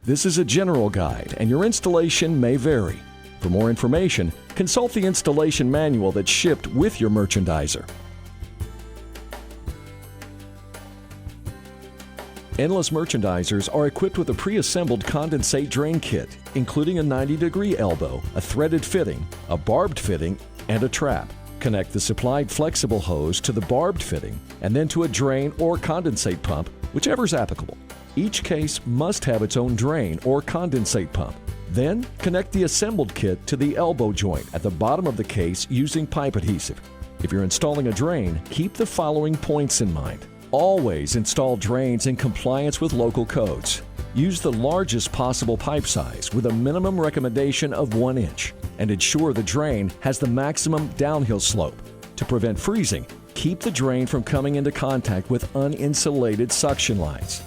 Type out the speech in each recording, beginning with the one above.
This is a general guide, and your installation may vary. For more information, consult the installation manual that's shipped with your merchandiser. Endless merchandisers are equipped with a pre-assembled condensate drain kit, including a 90-degree elbow, a threaded fitting, a barbed fitting, and a trap. Connect the supplied flexible hose to the barbed fitting and then to a drain or condensate pump, whichever is applicable. Each case must have its own drain or condensate pump. Then, connect the assembled kit to the elbow joint at the bottom of the case using pipe adhesive. If you're installing a drain, keep the following points in mind. Always install drains in compliance with local codes. Use the largest possible pipe size with a minimum recommendation of 1 inch, and ensure the drain has the maximum downhill slope. To prevent freezing, keep the drain from coming into contact with uninsulated suction lines.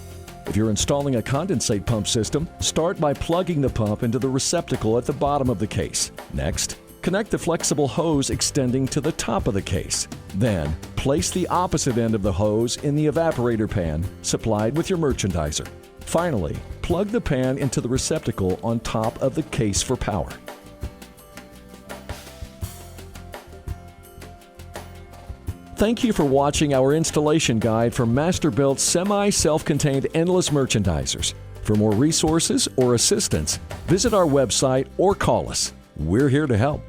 If you're installing a condensate pump system, start by plugging the pump into the receptacle at the bottom of the case. Next, connect the flexible hose extending to the top of the case. Then, place the opposite end of the hose in the evaporator pan supplied with your merchandiser. Finally, plug the pan into the receptacle on top of the case for power. Thank you for watching our installation guide for Masterbuilt semi-self-contained endless merchandisers. For more resources or assistance, visit our website or call us. We're here to help.